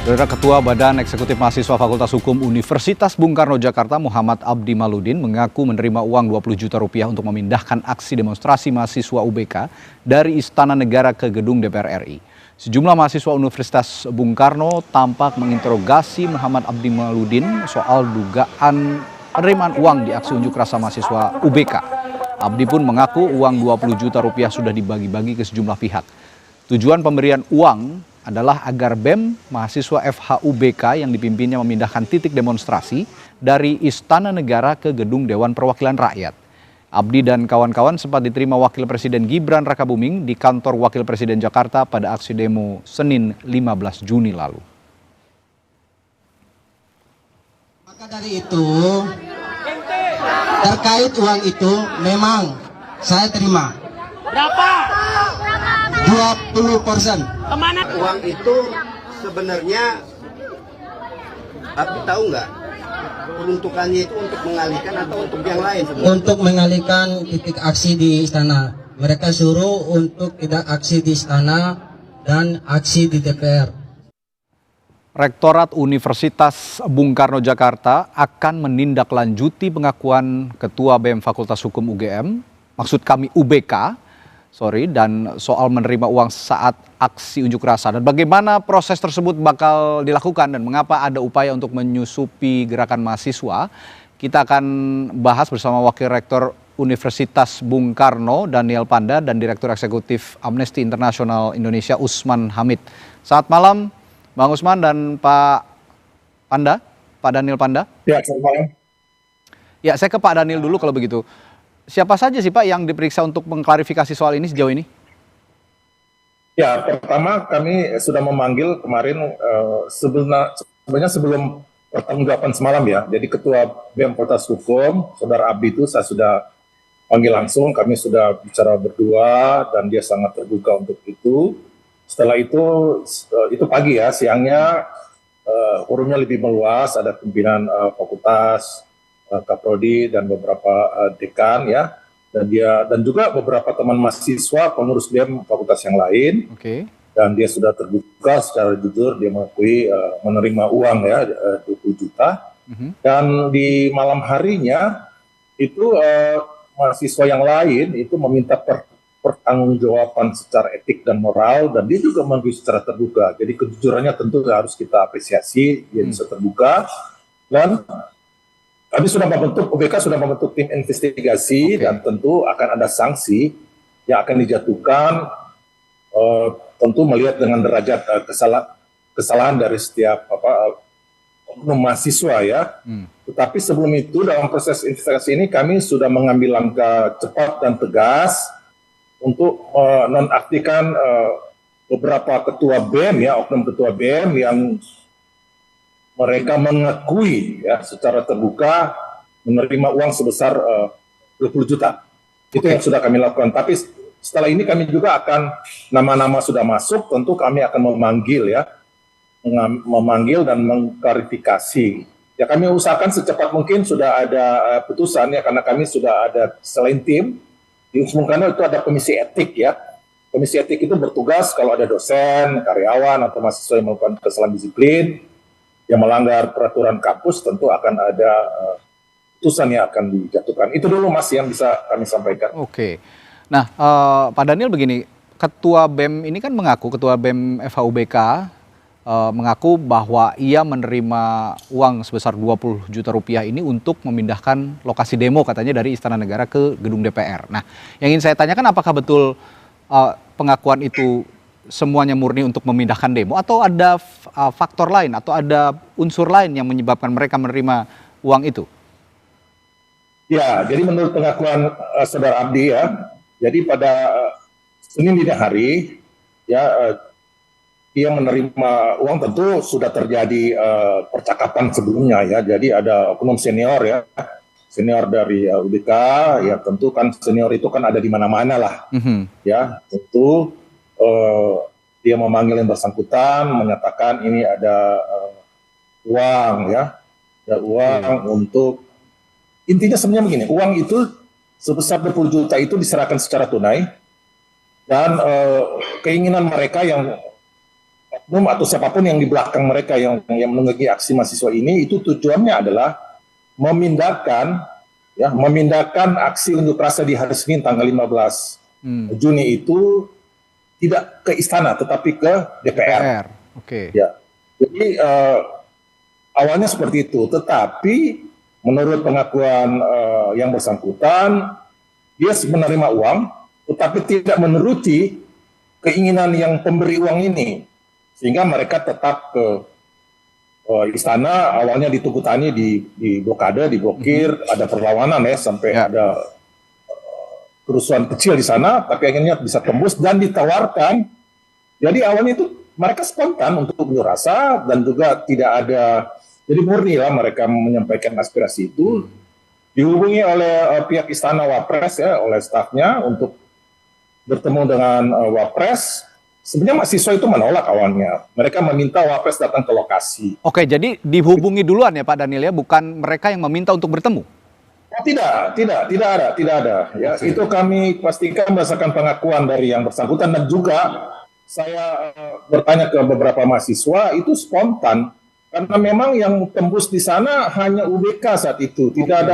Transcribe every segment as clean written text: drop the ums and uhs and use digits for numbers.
Saudara Ketua Badan Eksekutif Mahasiswa Fakultas Hukum Universitas Bung Karno Jakarta Muhammad Abdi Maludin mengaku menerima uang 20 juta rupiah untuk memindahkan aksi demonstrasi mahasiswa UBK dari Istana Negara ke gedung DPR RI. Sejumlah mahasiswa Universitas Bung Karno tampak menginterogasi Muhammad Abdi Maludin soal dugaan penerimaan uang di aksi unjuk rasa mahasiswa UBK. Abdi pun mengaku uang 20 juta rupiah sudah dibagi-bagi ke sejumlah pihak. Tujuan pemberian uang adalah agar BEM mahasiswa FHUBK yang dipimpinnya memindahkan titik demonstrasi dari Istana Negara ke Gedung Dewan Perwakilan Rakyat. Abdi dan kawan-kawan sempat diterima Wakil Presiden Gibran Rakabuming di kantor Wakil Presiden Jakarta pada aksi demo Senin 15 Juni lalu. Maka dari itu, terkait uang itu memang saya terima. Berapa? 20%. Kemana? Uang itu sebenarnya Abdi tahu nggak peruntukannya itu untuk mengalihkan atau untuk yang lain sebenarnya? Untuk mengalihkan titik aksi di istana. Mereka suruh untuk tidak aksi di istana dan aksi di DPR. Rektorat Universitas Bung Karno Jakarta akan menindaklanjuti pengakuan Ketua BEM Fakultas Hukum UGM, maksud kami UBK, dan soal menerima uang saat aksi unjuk rasa. Dan bagaimana proses tersebut bakal dilakukan dan mengapa ada upaya untuk menyusupi gerakan mahasiswa, kita akan bahas bersama Wakil Rektor Universitas Bung Karno, Daniel Panda, dan Direktur Eksekutif Amnesty International Indonesia, Usman Hamid. Selamat malam, Bang Usman dan Pak Panda, Pak Daniel Panda. Ya, selamat malam. Ya, saya ke Pak Daniel dulu kalau begitu. Siapa saja sih Pak yang diperiksa untuk mengklarifikasi soal ini sejauh ini? Ya, pertama kami sudah memanggil kemarin sebenarnya sebelum pertanggungjawaban semalam ya. Jadi Ketua BEM Fakultas Hukum, Saudara Abdi itu saya sudah panggil langsung. Kami sudah bicara berdua dan dia sangat terbuka untuk itu. Setelah itu pagi ya, siangnya forumnya lebih meluas. Ada pimpinan fakultas, Kaprodi dan beberapa dekan ya, dan juga beberapa teman mahasiswa pengurus BEM fakultas yang lain. Dan dia sudah terbuka secara jujur, dia mengakui menerima uang ya 20 juta. Dan di malam harinya itu mahasiswa yang lain itu meminta pertanggungjawaban secara etik dan moral, dan dia juga mengakui secara terbuka. Jadi kejujurannya tentu harus kita apresiasi, dia bisa terbuka. Dan kami sudah membentuk, UBK sudah membentuk tim investigasi dan tentu akan ada sanksi yang akan dijatuhkan, tentu melihat dengan derajat kesalahan dari setiap oknum mahasiswa ya. Tetapi sebelum itu dalam proses investigasi ini kami sudah mengambil langkah cepat dan tegas untuk menonaktifkan beberapa ketua BEM ya, oknum ketua BEM yang mereka mengakui ya secara terbuka menerima uang sebesar 20 juta. Itu yang sudah kami lakukan. Tapi setelah ini kami juga akan, nama-nama sudah masuk, tentu kami akan memanggil dan mengklarifikasi. Ya, kami usahakan secepat mungkin sudah ada putusan ya, karena kami sudah ada selain tim di Bung Karno itu ada komisi etik ya. Komisi etik itu bertugas kalau ada dosen, karyawan atau mahasiswa yang melakukan kesalahan disiplin, yang melanggar peraturan kampus, tentu akan ada putusan yang akan dijatuhkan. Itu dulu Mas yang bisa kami sampaikan. Nah Pak Daniel begini, Ketua BEM ini kan mengaku, Ketua BEM FHUBK mengaku bahwa ia menerima uang sebesar 20 juta rupiah ini untuk memindahkan lokasi demo katanya dari Istana Negara ke gedung DPR. Nah yang ingin saya tanyakan, apakah betul pengakuan itu semuanya murni untuk memindahkan demo, atau ada faktor lain atau ada unsur lain yang menyebabkan mereka menerima uang itu? Ya, jadi menurut pengakuan Saudara Abdi ya, jadi pada Senin dini hari ya, dia menerima uang, tentu sudah terjadi percakapan sebelumnya ya. Jadi ada oknum senior ya, senior dari UBK ya, tentu kan senior itu kan ada di mana-mana lah ya, tentu dia memanggil yang bersangkutan, menyatakan ini ada uang ya, ada uang untuk, intinya sebenarnya begini, uang itu sebesar 20 juta itu diserahkan secara tunai, dan keinginan mereka yang oknum atau siapapun yang di belakang mereka yang menenggi aksi mahasiswa ini, itu tujuannya adalah memindahkan aksi unjuk rasa di hari Senin tanggal 15 Juni itu tidak ke istana tetapi ke DPR. Oke. Ya. Jadi awalnya seperti itu, tetapi menurut pengakuan yang bersangkutan, dia menerima uang tetapi tidak menuruti keinginan yang pemberi uang ini, sehingga mereka tetap ke istana. Awalnya di Tugutani di blokade, diblokir, ada perlawanan ya sampai ada kerusuhan kecil di sana, tapi akhirnya bisa tembus dan ditawarkan. Jadi awalnya itu mereka spontan untuk unjuk rasa dan juga tidak ada, jadi murni lah mereka menyampaikan aspirasi itu. Dihubungi oleh pihak istana Wapres ya, oleh stafnya untuk bertemu dengan Wapres. Sebenarnya mahasiswa itu menolak awalnya. Mereka meminta Wapres datang ke lokasi. Oke, jadi dihubungi duluan ya Pak Daniel ya, bukan mereka yang meminta untuk bertemu? Oh, tidak ada. Ya, itu kami pastikan berdasarkan pengakuan dari yang bersangkutan, dan juga saya bertanya ke beberapa mahasiswa itu spontan karena memang yang tembus di sana hanya UBK saat itu, tidak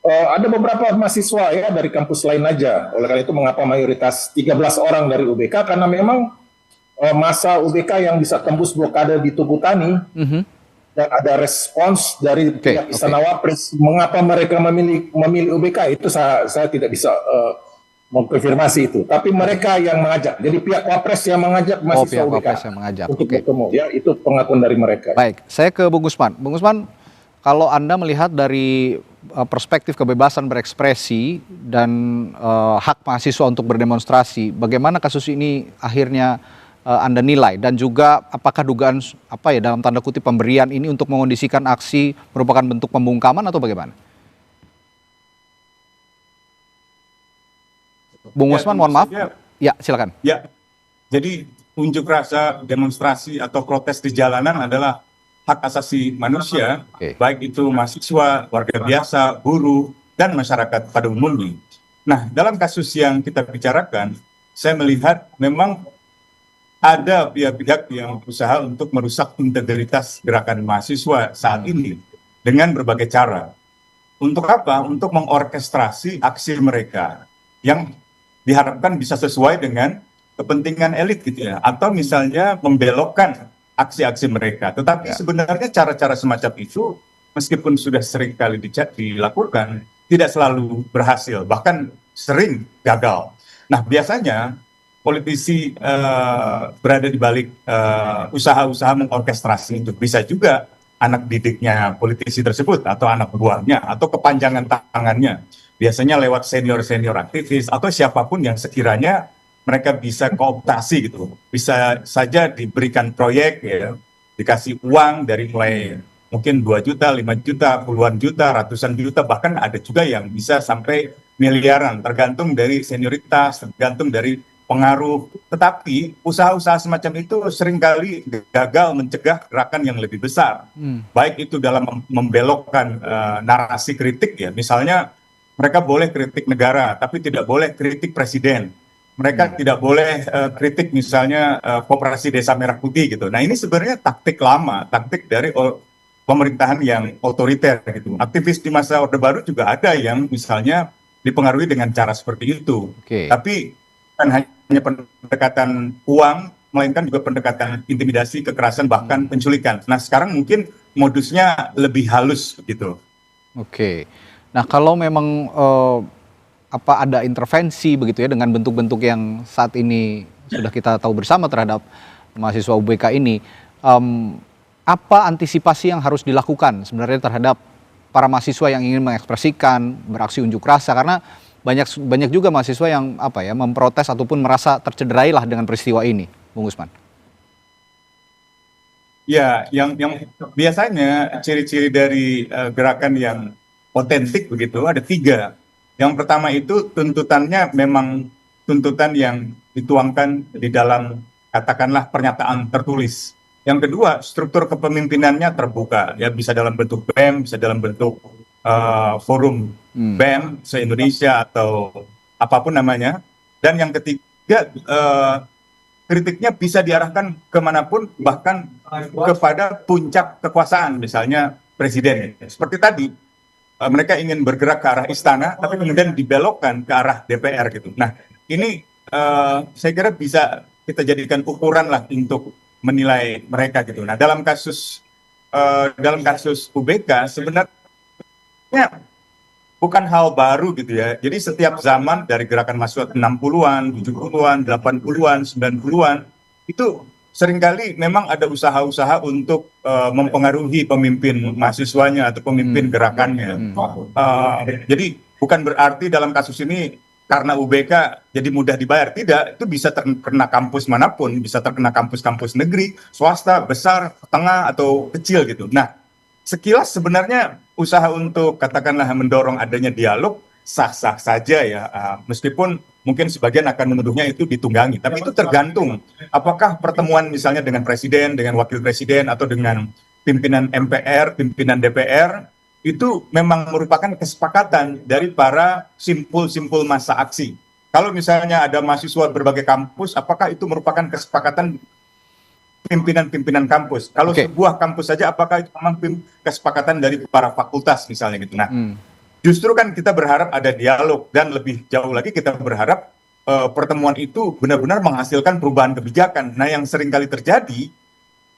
ada beberapa mahasiswa ya dari kampus lain aja. Oleh karena itu mengapa mayoritas 13 orang dari UBK, karena memang masa UBK yang bisa tembus blokade di Tugutani. Dan ada respons dari pihak Istana Wapres, mengapa mereka memilih UBK itu saya tidak bisa mengkonfirmasi itu. Tapi mereka yang mengajak, jadi pihak Wapres yang mengajak mahasiswa UBK untuk bertemu. Ya, itu pengakuan dari mereka. Baik, saya ke Bung Usman. Bung Usman, kalau Anda melihat dari perspektif kebebasan berekspresi dan hak mahasiswa untuk berdemonstrasi, bagaimana kasus ini akhirnya Anda nilai, dan juga apakah dugaan dalam tanda kutip pemberian ini untuk mengondisikan aksi merupakan bentuk pembungkaman atau bagaimana? Bung Usman, mohon maaf. Ya, silakan. Ya, jadi unjuk rasa, demonstrasi atau protes di jalanan adalah hak asasi manusia, baik itu mahasiswa, warga biasa, buruh, dan masyarakat pada umumnya. Nah, dalam kasus yang kita bicarakan, saya melihat memang ada pihak-pihak yang berusaha untuk merusak integritas gerakan mahasiswa saat ini dengan berbagai cara. Untuk apa? Untuk mengorkestrasi aksi mereka yang diharapkan bisa sesuai dengan kepentingan elit gitu ya, atau misalnya membelokkan aksi-aksi mereka. Tetapi sebenarnya cara-cara semacam itu meskipun sudah sering kali dilakukan, tidak selalu berhasil, bahkan sering gagal. Nah, biasanya politisi berada di balik usaha-usaha mengorkestrasi itu. Bisa juga anak didiknya politisi tersebut atau anak buahnya atau kepanjangan tangannya. Biasanya lewat senior-senior aktivis atau siapapun yang sekiranya mereka bisa kooptasi gitu. Bisa saja diberikan proyek ya, dikasih uang dari mulai mungkin 2 juta, 5 juta, puluhan juta, ratusan juta, bahkan ada juga yang bisa sampai miliaran, tergantung dari senioritas, tergantung dari pengaruh. Tetapi usaha-usaha semacam itu seringkali gagal mencegah gerakan yang lebih besar. Baik itu dalam membelokkan narasi kritik ya. Misalnya mereka boleh kritik negara, tapi tidak boleh kritik presiden. Mereka tidak boleh kritik misalnya Koperasi Desa Merah Putih gitu. Nah, ini sebenarnya taktik lama, taktik dari pemerintahan yang otoriter gitu. Aktivis di masa Orde Baru juga ada yang misalnya dipengaruhi dengan cara seperti itu. Tapi bukan hanya pendekatan uang, melainkan juga pendekatan intimidasi, kekerasan, bahkan penculikan. Nah, sekarang mungkin modusnya lebih halus gitu. Nah, kalau memang ada intervensi begitu ya dengan bentuk-bentuk yang saat ini sudah kita tahu bersama terhadap mahasiswa UBK ini, apa antisipasi yang harus dilakukan sebenarnya terhadap para mahasiswa yang ingin mengekspresikan, beraksi unjuk rasa, karena banyak juga mahasiswa yang memprotes ataupun merasa tercederai lah dengan peristiwa ini, Bung Usman. Ya, yang biasanya ciri-ciri dari gerakan yang otentik begitu ada 3. Yang pertama itu tuntutannya memang tuntutan yang dituangkan di dalam katakanlah pernyataan tertulis. Yang kedua, struktur kepemimpinannya terbuka, ya bisa dalam bentuk BEM, bisa dalam bentuk forum BEM se-Indonesia atau apapun namanya. Dan yang ketiga, kritiknya bisa diarahkan kemanapun, bahkan kepada puncak kekuasaan, misalnya presiden. Seperti tadi, mereka ingin bergerak ke arah istana, tapi kemudian dibelokkan ke arah DPR gitu. Nah, ini saya kira bisa kita jadikan ukuran lah untuk menilai mereka gitu. Nah, dalam kasus UBK sebenarnya bukan hal baru gitu ya. Jadi setiap zaman dari gerakan mahasiswa 60-an, 70-an, 80-an, 90-an itu seringkali memang ada usaha-usaha untuk mempengaruhi pemimpin mahasiswanya atau pemimpin gerakannya. Jadi bukan berarti dalam kasus ini karena UBK jadi mudah dibayar. Tidak, itu bisa terkena kampus manapun, bisa terkena kampus-kampus negeri, swasta, besar, tengah, atau kecil gitu. Nah, sekilas sebenarnya usaha untuk katakanlah mendorong adanya dialog sah-sah saja ya, meskipun mungkin sebagian akan menuduhnya itu ditunggangi, tapi itu tergantung apakah pertemuan misalnya dengan presiden, dengan wakil presiden, atau dengan pimpinan MPR, pimpinan DPR, itu memang merupakan kesepakatan dari para simpul-simpul massa aksi. Kalau misalnya ada mahasiswa berbagai kampus, apakah itu merupakan kesepakatan pimpinan-pimpinan kampus? Kalau sebuah kampus saja, apakah itu memang kesepakatan dari para fakultas misalnya gitu? Nah, justru kan kita berharap ada dialog, dan lebih jauh lagi kita berharap pertemuan itu benar-benar menghasilkan perubahan kebijakan. Nah, yang seringkali terjadi,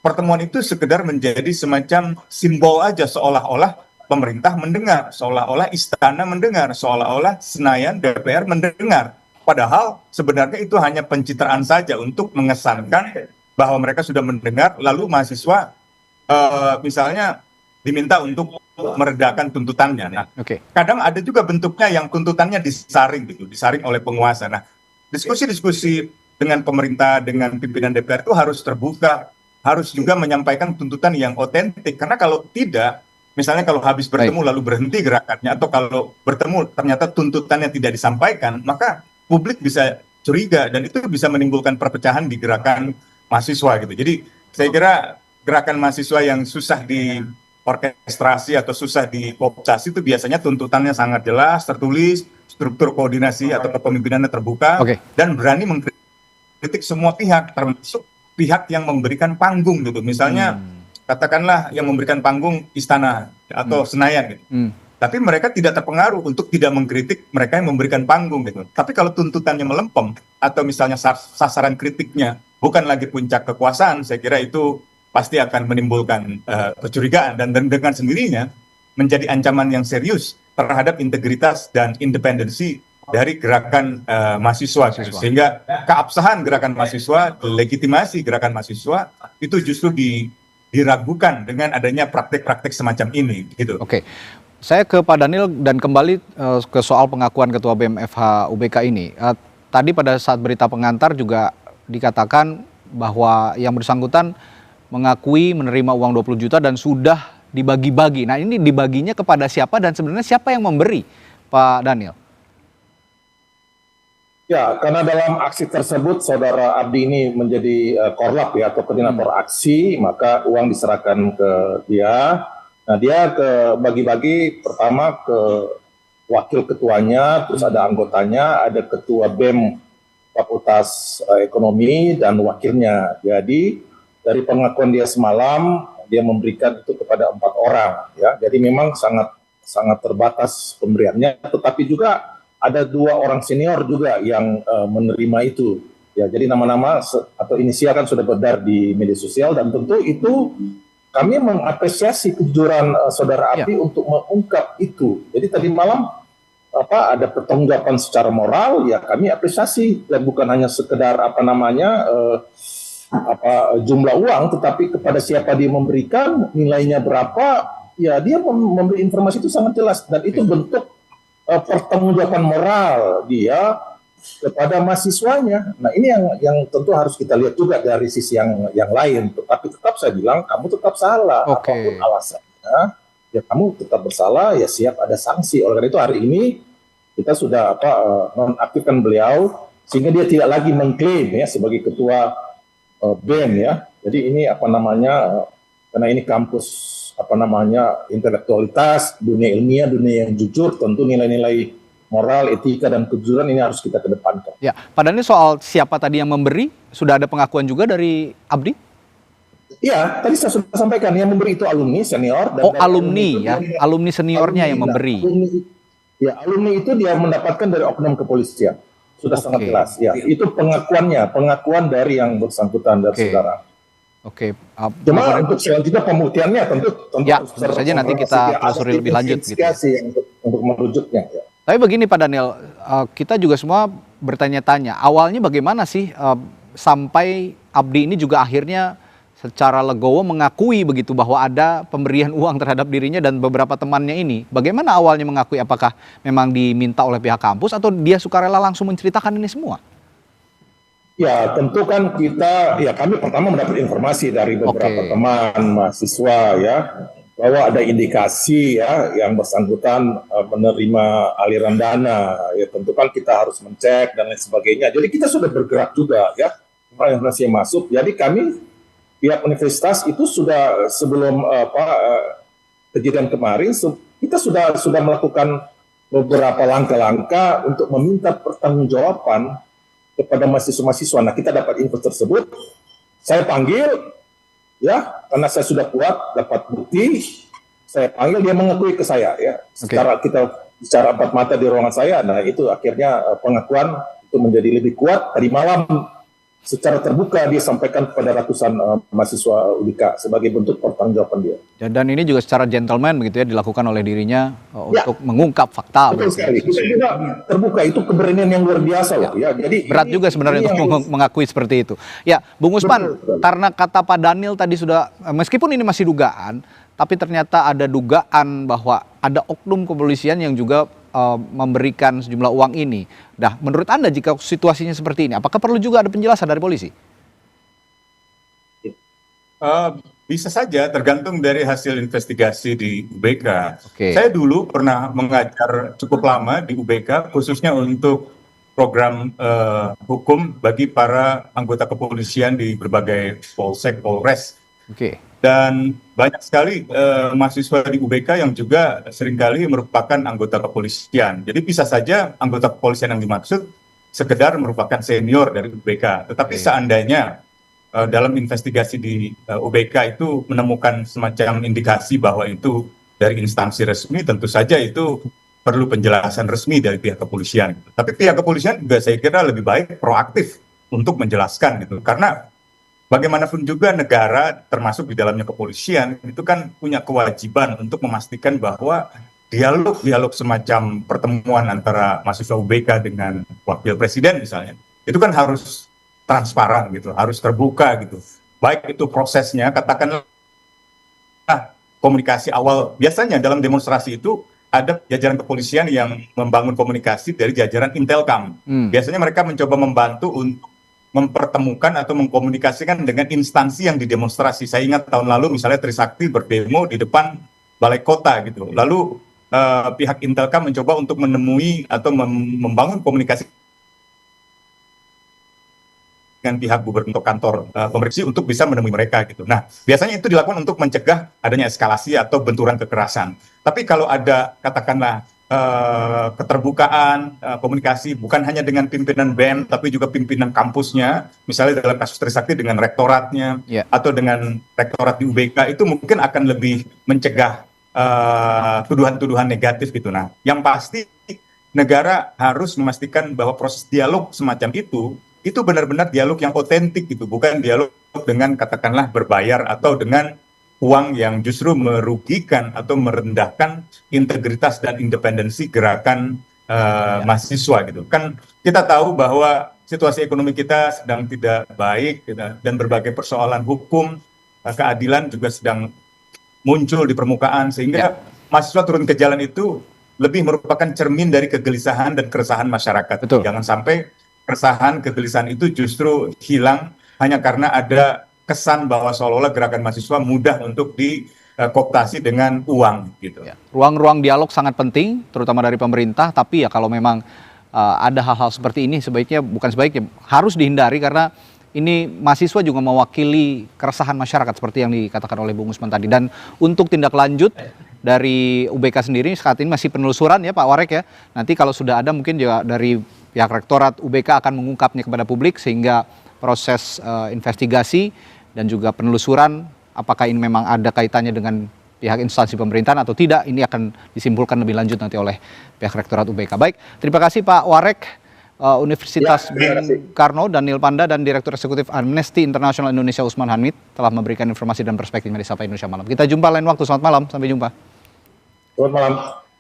pertemuan itu sekedar menjadi semacam simbol aja, seolah-olah pemerintah mendengar, seolah-olah istana mendengar, seolah-olah Senayan, DPR mendengar. Padahal sebenarnya itu hanya pencitraan saja untuk mengesankan bahwa mereka sudah mendengar, lalu mahasiswa misalnya diminta untuk meredakan tuntutannya. Nah, kadang ada juga bentuknya yang tuntutannya disaring gitu, disaring oleh penguasa. Nah, diskusi-diskusi dengan pemerintah, dengan pimpinan DPR itu harus terbuka, harus juga menyampaikan tuntutan yang otentik. Karena kalau tidak, misalnya kalau habis bertemu lalu berhenti gerakannya, atau kalau bertemu ternyata tuntutannya tidak disampaikan, maka publik bisa curiga, dan itu bisa menimbulkan perpecahan di gerakan mahasiswa gitu. Jadi saya kira gerakan mahasiswa yang susah diorkestrasi atau susah dikooptasi itu biasanya tuntutannya sangat jelas, tertulis, struktur koordinasi atau kepemimpinannya terbuka, dan berani mengkritik semua pihak, termasuk pihak yang memberikan panggung gitu. Misalnya katakanlah yang memberikan panggung istana atau Senayan gitu. Tapi mereka tidak terpengaruh untuk tidak mengkritik mereka yang memberikan panggung gitu. Tapi kalau tuntutannya melempem, atau misalnya sasaran kritiknya bukan lagi puncak kekuasaan, saya kira itu pasti akan menimbulkan kecurigaan, dan dengan sendirinya menjadi ancaman yang serius terhadap integritas dan independensi dari gerakan mahasiswa. Sehingga keabsahan gerakan mahasiswa, legitimasi gerakan mahasiswa itu justru diragukan dengan adanya praktik-praktik semacam ini gitu. Saya ke Pak Daniel dan kembali ke soal pengakuan Ketua BMFH UBK ini. Tadi pada saat berita pengantar juga dikatakan bahwa yang bersangkutan mengakui menerima uang 20 juta dan sudah dibagi-bagi. Nah, ini dibaginya kepada siapa dan sebenarnya siapa yang memberi, Pak Daniel? Ya, karena dalam aksi tersebut Saudara Abdi ini menjadi korlap ya, atau koordinator aksi, maka uang diserahkan ke dia. Nah, dia ke bagi-bagi pertama ke wakil ketuanya, terus ada anggotanya, ada ketua BEM Fakultas Ekonomi dan wakilnya. Jadi dari pengakuan dia semalam, dia memberikan itu kepada 4 orang ya. Jadi memang sangat terbatas pemberiannya, tetapi juga ada 2 orang senior juga yang menerima itu. Ya, jadi nama-nama atau inisial kan sudah beredar di media sosial, dan tentu itu kami mengapresiasi kejujuran Saudara Abdi untuk mengungkap itu. Jadi tadi malam ada pertanggungjawaban secara moral, ya kami apresiasi, dan bukan hanya sekedar jumlah uang, tetapi kepada siapa dia memberikan, nilainya berapa, ya dia memberi informasi itu sangat jelas, dan itu bentuk pertanggungjawaban moral dia kepada mahasiswanya. Nah, ini yang tentu harus kita lihat juga dari sisi yang lain. Tapi tetap saya bilang, kamu tetap salah. Apapun alasannya, ya kamu tetap bersalah, ya siap ada sanksi. Oleh karena itu hari ini kita sudah nonaktifkan beliau, sehingga dia tidak lagi mengklaim ya sebagai ketua BEM ya. Jadi ini karena ini kampus intelektualitas, dunia ilmiah, dunia yang jujur, tentu nilai-nilai moral, etika, dan kejujuran ini harus kita kedepankan. Ya, padahal ini soal siapa tadi yang memberi, sudah ada pengakuan juga dari Abdi? Iya, tadi saya sudah sampaikan yang memberi itu alumni senior. Dan alumni ya, alumni seniornya yang memberi. Alumni itu dia mendapatkan dari oknum kepolisian. Sudah sangat jelas. Ya, itu pengakuan dari yang bersangkutan dari saudara. Cuma untuk selanjutnya pembuktiannya tentu ya, tentu saja nanti kita telusuri lebih lanjut gitu. Untuk merujuknya. Ya. Tapi begini Pak Daniel, kita juga semua bertanya-tanya, awalnya bagaimana sih sampai Abdi ini juga akhirnya secara legowo mengakui begitu bahwa ada pemberian uang terhadap dirinya dan beberapa temannya ini. Bagaimana awalnya mengakui, apakah memang diminta oleh pihak kampus atau dia sukarela langsung menceritakan ini semua? Ya tentu kan kami pertama mendapat informasi dari beberapa teman mahasiswa ya, bahwa ada indikasi ya yang bersangkutan menerima aliran dana. Ya tentu kan kita harus mencek dan lain sebagainya. Jadi kita sudah bergerak juga ya, informasi yang masuk. Jadi kami pihak universitas itu sudah sebelum kejadian kemarin kita sudah melakukan beberapa langkah-langkah untuk meminta pertanggungjawaban kepada mahasiswa-mahasiswa. Nah, kita dapat info tersebut, saya panggil ya, karena saya sudah kuat dapat bukti, saya panggil, dia mengakui ke saya ya. Secara kita bicara empat mata di ruangan saya, nah itu akhirnya pengakuan itu menjadi lebih kuat. Tadi malam secara terbuka dia sampaikan kepada ratusan mahasiswa UDIKA sebagai bentuk pertanggungjawaban dia. Dan ini juga secara gentleman begitu ya dilakukan oleh dirinya untuk mengungkap fakta. Betul sekali. Itu juga terbuka, itu keberanian yang luar biasa loh. Ya, jadi berat juga sebenarnya untuk mengakui seperti itu. Ya, Bung Usman, karena kata Pak Daniel tadi sudah, meskipun ini masih dugaan, tapi ternyata ada dugaan bahwa ada oknum kepolisian yang juga memberikan sejumlah uang ini. Nah, menurut Anda jika situasinya seperti ini, apakah perlu juga ada penjelasan dari polisi? Bisa saja, tergantung dari hasil investigasi di UBK. Saya dulu pernah mengajar cukup lama di UBK, khususnya untuk program hukum bagi para anggota kepolisian di berbagai polsek, polres. Dan banyak sekali mahasiswa di UBK yang juga seringkali merupakan anggota kepolisian. Jadi bisa saja anggota kepolisian yang dimaksud sekedar merupakan senior dari UBK. Tetapi seandainya dalam investigasi di UBK itu menemukan semacam indikasi bahwa itu dari instansi resmi, tentu saja itu perlu penjelasan resmi dari pihak kepolisian. Tapi pihak kepolisian juga saya kira lebih baik proaktif untuk menjelaskan gitu. Karena bagaimanapun juga negara, termasuk di dalamnya kepolisian, itu kan punya kewajiban untuk memastikan bahwa dialog semacam pertemuan antara mahasiswa UBK dengan wakil presiden misalnya, itu kan harus transparan gitu, harus terbuka gitu. Baik itu prosesnya, katakanlah komunikasi awal, biasanya dalam demonstrasi itu ada jajaran kepolisian yang membangun komunikasi dari jajaran Intelkam. Biasanya mereka mencoba membantu untuk mempertemukan atau mengkomunikasikan dengan instansi yang didemonstrasi. Saya ingat tahun lalu misalnya Trisakti berdemo di depan Balai Kota gitu. Lalu pihak Intelkam mencoba untuk menemui atau membangun komunikasi dengan pihak gubernur kantor pemeriksaan untuk bisa menemui mereka gitu. Nah, biasanya itu dilakukan untuk mencegah adanya eskalasi atau benturan kekerasan. Tapi kalau ada katakanlah keterbukaan komunikasi bukan hanya dengan pimpinan BEM tapi juga pimpinan kampusnya, misalnya dalam kasus Trisakti dengan rektoratnya atau dengan rektorat di UBK, itu mungkin akan lebih mencegah tuduhan-tuduhan negatif gitu. Nah, yang pasti negara harus memastikan bahwa proses dialog semacam itu benar-benar dialog yang otentik gitu, bukan dialog dengan katakanlah berbayar atau dengan uang yang justru merugikan atau merendahkan integritas dan independensi gerakan mahasiswa gitu. Kan kita tahu bahwa situasi ekonomi kita sedang tidak baik dan berbagai persoalan hukum, keadilan juga sedang muncul di permukaan, sehingga mahasiswa turun ke jalan itu lebih merupakan cermin dari kegelisahan dan keresahan masyarakat. Jangan sampai keresahan, kegelisahan itu justru hilang hanya karena ada kesan bahwa seolah-olah gerakan mahasiswa mudah untuk dikooptasi dengan uang gitu. Ruang-ruang dialog sangat penting, terutama dari pemerintah. Tapi ya kalau memang ada hal-hal seperti ini, harus dihindari karena ini mahasiswa juga mewakili keresahan masyarakat seperti yang dikatakan oleh Bung Usman tadi. Dan untuk tindak lanjut dari UBK sendiri saat ini masih penelusuran ya Pak Warek ya. Nanti kalau sudah ada mungkin juga dari pihak Rektorat UBK akan mengungkapnya kepada publik sehingga proses investigasi dan juga penelusuran apakah ini memang ada kaitannya dengan pihak instansi pemerintahan atau tidak, ini akan disimpulkan lebih lanjut nanti oleh pihak Rektorat UBK. Baik, terima kasih Pak Warek, Universitas Bung Karno, Daniel Panda, dan Direktur Eksekutif Amnesty International Indonesia Usman Hamid telah memberikan informasi dan perspektifnya di Sapa Indonesia Malam. Kita jumpa lain waktu, selamat malam, sampai jumpa. Selamat malam.